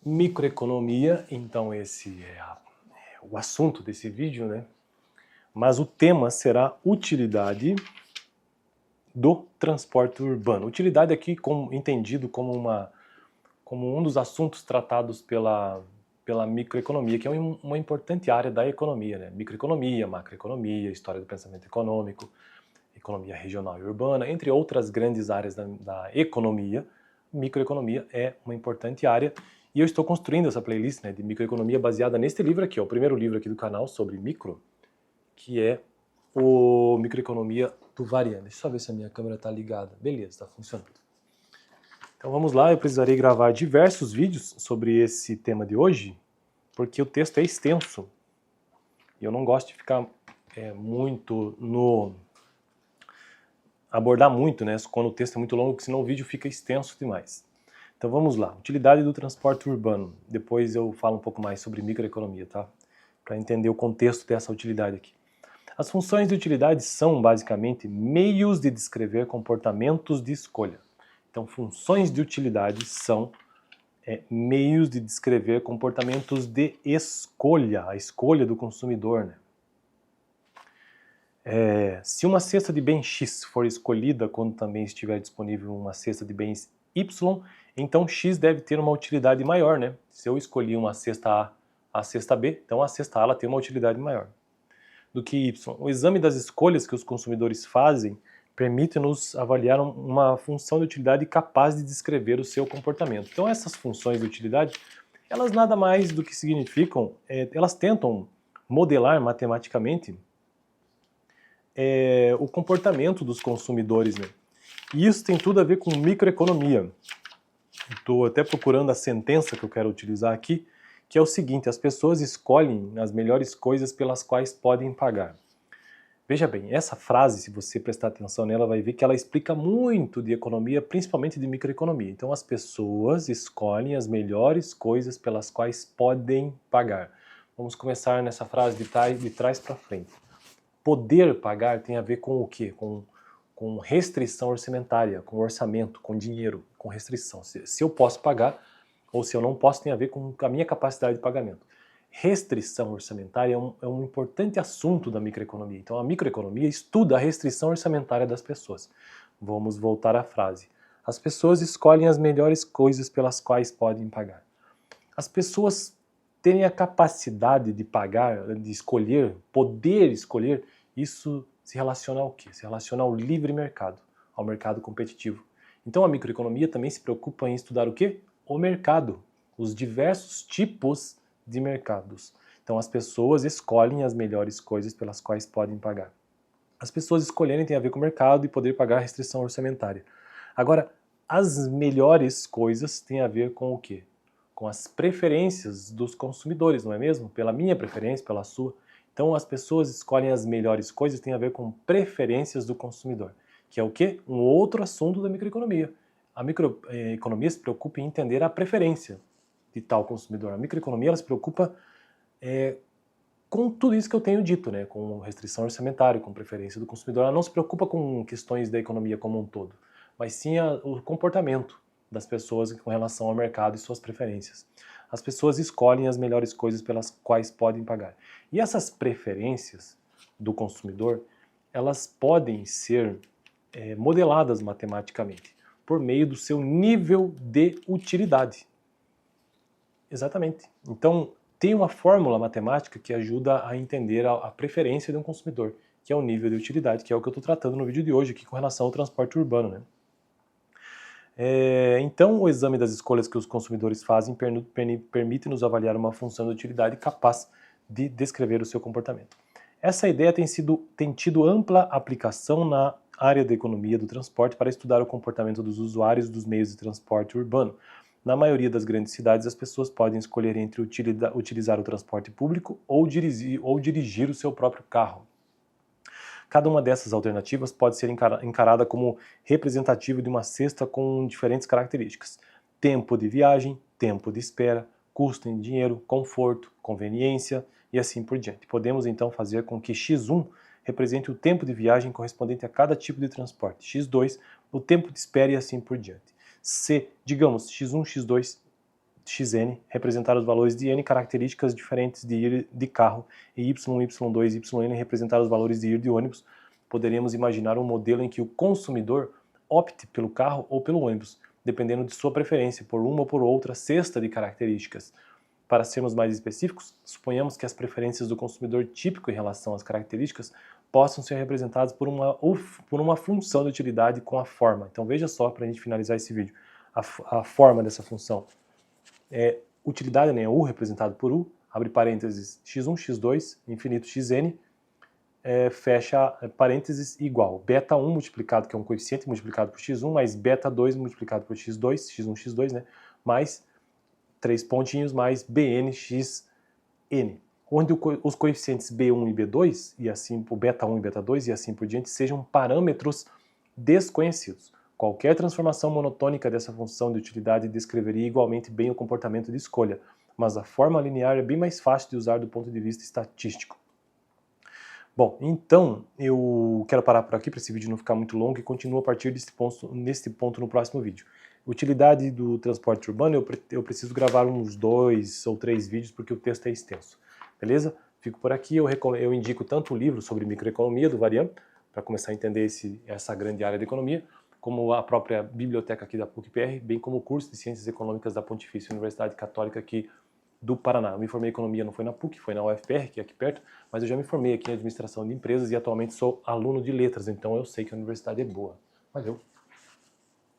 Microeconomia, então esse é o assunto desse vídeo, né? Mas o tema será utilidade do transporte urbano. Utilidade aqui entendido como um dos assuntos tratados pela microeconomia, que é uma importante área da economia, né? Microeconomia, macroeconomia, história do pensamento econômico, economia regional e urbana, entre outras grandes áreas da economia. Microeconomia é uma importante área e eu estou construindo essa playlist, né, de microeconomia baseada neste livro aqui, o primeiro livro aqui do canal sobre micro, que é o Microeconomia do Varian. Deixa eu só ver se a minha câmera está ligada. Beleza, está funcionando. Então vamos lá, eu precisarei gravar diversos vídeos sobre esse tema de hoje, porque o texto é extenso e eu não gosto de ficar abordar muito, né, quando o texto é muito longo, porque senão o vídeo fica extenso demais. Então vamos lá, utilidade do transporte urbano. Depois eu falo um pouco mais sobre microeconomia, tá? Para entender o contexto dessa utilidade aqui. As funções de utilidade são, basicamente, meios de descrever comportamentos de escolha. Então, funções de utilidade são meios de descrever comportamentos de escolha, a escolha do consumidor, né? Se uma cesta de bem X for escolhida quando também estiver disponível uma cesta de bens Y, então X deve ter uma utilidade maior, né? Se eu escolhi uma cesta A, a cesta B, então a cesta A ela tem uma utilidade maior do que Y. O exame das escolhas que os consumidores fazem permite-nos avaliar uma função de utilidade capaz de descrever o seu comportamento. Então essas funções de utilidade, elas nada mais do que significam, elas tentam modelar matematicamente o comportamento dos consumidores, né? E isso tem tudo a ver com microeconomia. Estou até procurando a sentença que eu quero utilizar aqui, que é o seguinte: as pessoas escolhem as melhores coisas pelas quais podem pagar. Veja bem, essa frase, se você prestar atenção nela, vai ver que ela explica muito de economia, principalmente de microeconomia. Então, as pessoas escolhem as melhores coisas pelas quais podem pagar. Vamos começar nessa frase de trás para frente. Poder pagar tem a ver com o quê? Com restrição orçamentária, com orçamento, com dinheiro, com restrição. Se eu posso pagar ou se eu não posso tem a ver com a minha capacidade de pagamento. Restrição orçamentária é um importante assunto da microeconomia. Então a microeconomia estuda a restrição orçamentária das pessoas. Vamos voltar à frase. As pessoas escolhem as melhores coisas pelas quais podem pagar. As pessoas terem a capacidade de pagar, de escolher, poder escolher, isso se relaciona ao quê? Se relaciona ao livre mercado, ao mercado competitivo. Então a microeconomia também se preocupa em estudar o quê? O mercado, os diversos tipos de mercados. Então as pessoas escolhem as melhores coisas pelas quais podem pagar. As pessoas escolherem tem a ver com o mercado e poder pagar a restrição orçamentária. Agora, as melhores coisas têm a ver com o quê? Com as preferências dos consumidores, não é mesmo? Pela minha preferência, pela sua. Então as pessoas escolhem as melhores coisas, tem a ver com preferências do consumidor, que é o quê? Um outro assunto da microeconomia. A microeconomia se preocupa em entender a preferência de tal consumidor. A microeconomia ela se preocupa com tudo isso que eu tenho dito, né? Com restrição orçamentária, com preferência do consumidor. Ela não se preocupa com questões da economia como um todo, mas sim o comportamento das pessoas com relação ao mercado e suas preferências. As pessoas escolhem as melhores coisas pelas quais podem pagar. E essas preferências do consumidor, elas podem ser modeladas matematicamente por meio do seu nível de utilidade. Exatamente. Então, tem uma fórmula matemática que ajuda a entender a preferência de um consumidor, que é o nível de utilidade, que é o que eu estou tratando no vídeo de hoje aqui com relação ao transporte urbano, né? Então, o exame das escolhas que os consumidores fazem permite-nos avaliar uma função de utilidade capaz de descrever o seu comportamento. Essa ideia tem tido ampla aplicação na área da economia do transporte para estudar o comportamento dos usuários dos meios de transporte urbano. Na maioria das grandes cidades, as pessoas podem escolher entre utilizar o transporte público ou dirigir o seu próprio carro. Cada uma dessas alternativas pode ser encarada como representativa de uma cesta com diferentes características: tempo de viagem, tempo de espera, custo em dinheiro, conforto, conveniência e assim por diante. Podemos então fazer com que x1 represente o tempo de viagem correspondente a cada tipo de transporte, x2 o tempo de espera e assim por diante. Se, digamos, x1, x2 xn, representar os valores de n características diferentes de ir de carro, e y, y2, yn representar os valores de ir de ônibus, poderíamos imaginar um modelo em que o consumidor opte pelo carro ou pelo ônibus, dependendo de sua preferência por uma ou por outra cesta de características. Para sermos mais específicos, suponhamos que as preferências do consumidor típico em relação às características possam ser representadas por uma função de utilidade com a forma. Então veja só, para a gente finalizar esse vídeo, a forma dessa função. Utilidade, né, U representado por U, abre parênteses x1, x2, infinito xn, fecha parênteses igual. Beta1 multiplicado, que é um coeficiente multiplicado por x1, mais beta2 multiplicado por x2, x1, x2, né, mais 3 pontinhos, mais bnxn, onde os coeficientes b1 e b2, e assim por beta1 e beta2, e assim por diante, sejam parâmetros desconhecidos. Qualquer transformação monotônica dessa função de utilidade descreveria igualmente bem o comportamento de escolha, mas a forma linear é bem mais fácil de usar do ponto de vista estatístico. Bom, então eu quero parar por aqui para esse vídeo não ficar muito longo e continuo a partir nesse ponto no próximo vídeo. Utilidade do transporte urbano, eu preciso gravar uns 2 ou 3 vídeos porque o texto é extenso, beleza? Fico por aqui, eu indico tanto o livro sobre microeconomia do Varian, para começar a entender essa grande área da economia, como a própria biblioteca aqui da PUC-PR, bem como o curso de Ciências Econômicas da Pontifícia Universidade Católica aqui do Paraná. Eu me formei em economia, não foi na PUC, foi na UFPR, que é aqui perto, mas eu já me formei aqui em administração de empresas e atualmente sou aluno de letras, então eu sei que a universidade é boa. Valeu!